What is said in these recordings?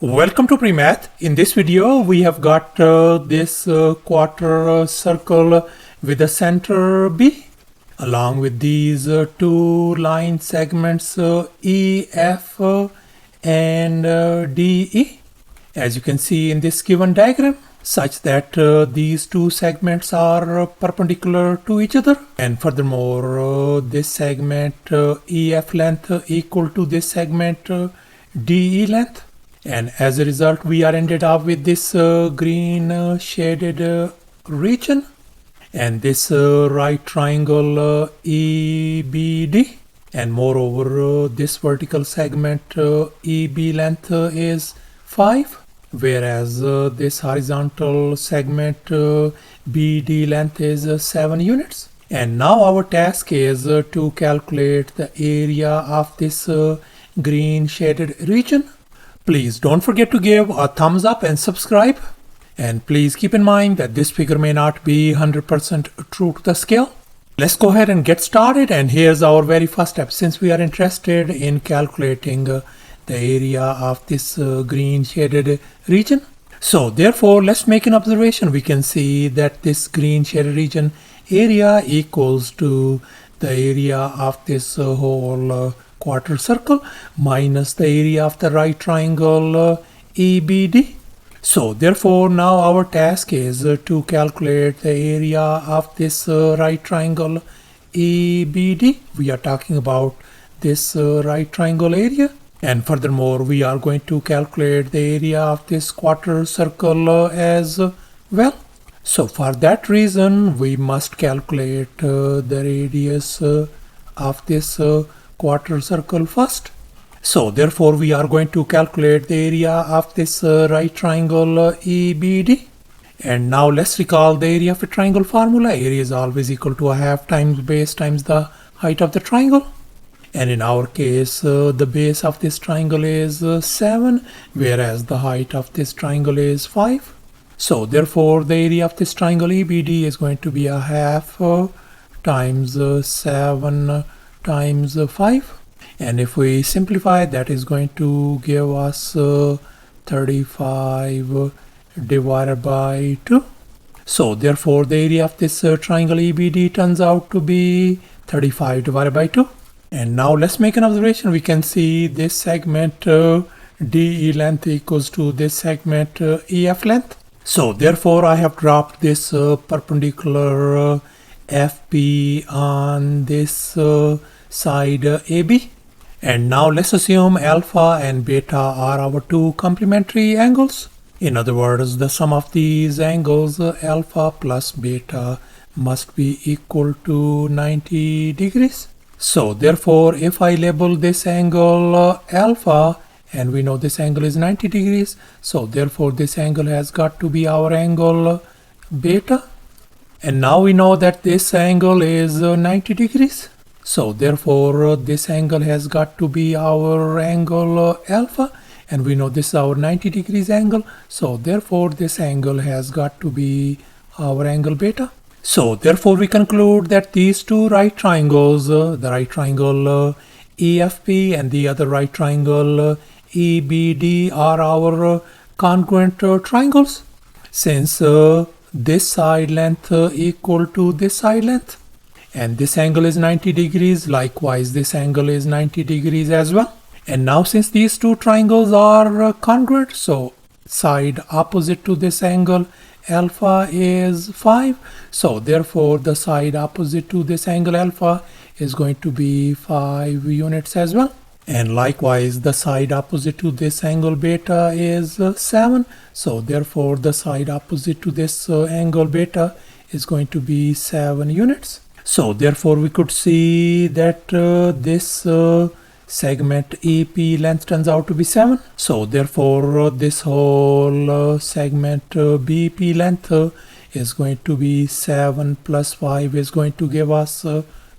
Welcome to PreMath. In this video we have got this quarter circle with a center B along with these two line segments EF and DE, as you can see in this given diagram, such that these two segments are perpendicular to each other, and furthermore this segment EF length equal to this segment DE length. And as a result, we are ended up with this green shaded region and this right triangle EBD. And moreover, this vertical segment EB length is 5, whereas this horizontal segment BD length is 7 units. And now our task is to calculate the area of this green shaded region. Please don't forget to give a thumbs up and subscribe. And please keep in mind that this figure may not be 100% true to the scale. Let's go ahead and get started. And here's our very first step. Since we are interested in calculating the area of this green shaded region, so therefore let's make an observation. We can see that this green shaded region area equals to the area of this whole quarter circle minus the area of the right triangle EBD. So therefore now our task is to calculate the area of this right triangle EBD. We are talking about this right triangle area, and furthermore we are going to calculate the area of this quarter circle as well. So for that reason we must calculate the radius of this quarter circle first. So therefore we are going to calculate the area of this right triangle EBD. And now let's recall the area of a triangle formula. Area is always equal to a half times base times the height of the triangle. And in our case the base of this triangle is 7, whereas the height of this triangle is 5. So therefore the area of this triangle EBD is going to be a half times 7 times 5, and if we simplify, that is going to give us 35 divided by 2. So therefore the area of this triangle EBD turns out to be 35 divided by 2. And now let's make an observation. We can see this segment DE length equals to this segment EF length. So therefore I have dropped this perpendicular FP on this side AB. And now let's assume alpha and beta are our two complementary angles. In other words, the sum of these angles alpha plus beta must be equal to 90 degrees. So therefore if I label this angle alpha, and we know this angle is 90 degrees, so therefore this angle has got to be our angle beta. And now we know that this angle is 90 degrees. So therefore this angle has got to be our angle alpha, and we know this is our 90 degrees angle. So therefore this angle has got to be our angle beta. So therefore we conclude that these two right triangles, the right triangle EFP and the other right triangle EBD, are our congruent triangles, since this side length equal to this side length, and this angle is 90 degrees. Likewise this angle is 90 degrees as well. And now since these two triangles are congruent, so side opposite to this angle alpha is 5. So therefore the side opposite to this angle alpha is going to be 5 units as well. And likewise the side opposite to this angle beta is 7. So therefore the side opposite to this angle beta is going to be 7 units. So therefore we could see that this segment EP length turns out to be 7. So therefore this whole segment BP length is going to be 7 plus 5 is going to give us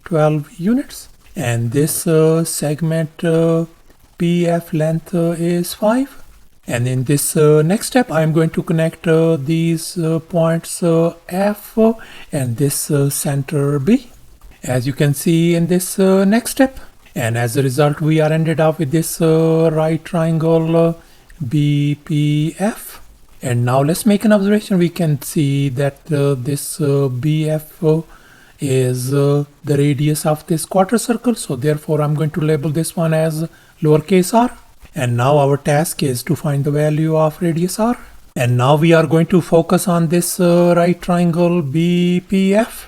12 units. And this segment PF length is 5. And in this next step I am going to connect these points F and this center B, as you can see in this next step. And as a result we are ended up with this right triangle BPF. And now let's make an observation. We can see that this BF is the radius of this quarter circle. So therefore I'm going to label this one as lowercase r. And now our task is to find the value of radius r. And now we are going to focus on this right triangle BPF.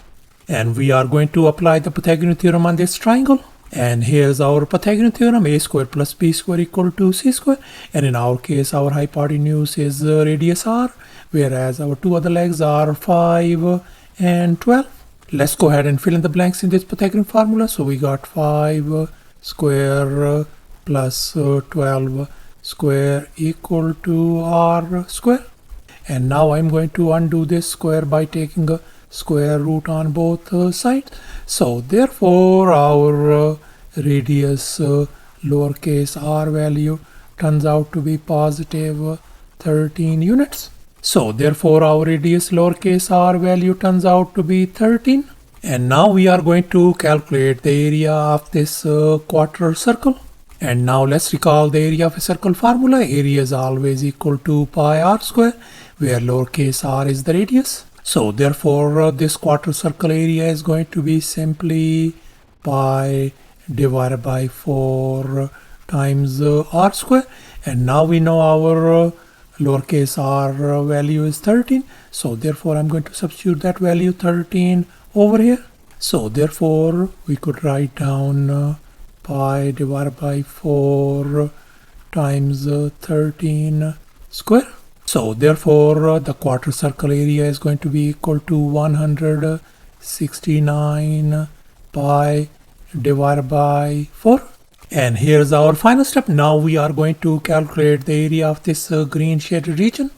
And we are going to apply the Pythagorean theorem on this triangle. And here's our Pythagorean theorem: a square plus b square equal to c square. And in our case, our hypotenuse is radius r, whereas our two other legs are 5 and 12. Let's go ahead and fill in the blanks in this Pythagorean formula. So we got 5 square plus 12 square equal to r square. And now I'm going to undo this square by taking a square root on both sides. So therefore our radius lowercase r value turns out to be positive 13 units. So therefore our radius lowercase r value turns out to be 13. And now we are going to calculate the area of this quarter circle. And now let's recall the area of a circle formula. Area is always equal to pi r square, where lowercase r is the radius. So therefore this quarter circle area is going to be simply pi divided by 4 times r square. And now we know our lowercase r value is 13. So therefore I'm going to substitute that value 13 over here. So therefore we could write down pi divided by 4 times 13 square. So therefore the quarter circle area is going to be equal to 169 pi divided by 4. And here's our final step. Now we are going to calculate the area of this green shaded region.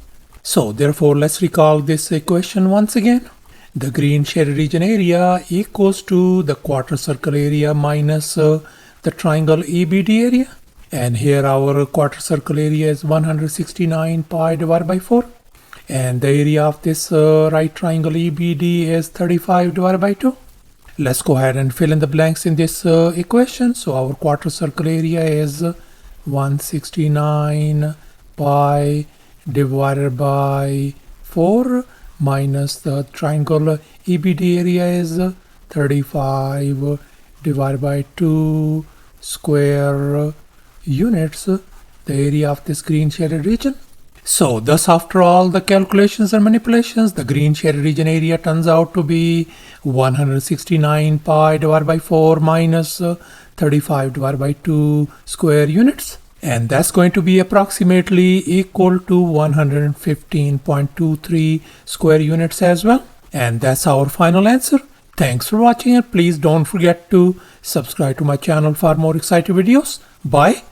So therefore let's recall this equation once again. The green shaded region area equals to the quarter circle area minus the triangle EBD area. And here our quarter circle area is 169 pi divided by 4. And the area of this right triangle EBD is 35 divided by 2. Let's go ahead and fill in the blanks in this equation. So our quarter circle area is 169 pi divided by 4 minus the triangle EBD area is 35 divided by 2 square units, the area of this green shaded region. So thus after all the calculations and manipulations, the green shaded region area turns out to be 169 pi divided by 4 minus 35 divided by 2 square units. And that's going to be approximately equal to 115.23 square units as well. And that's our final answer. Thanks for watching, and please don't forget to subscribe to my channel for more exciting videos. Bye.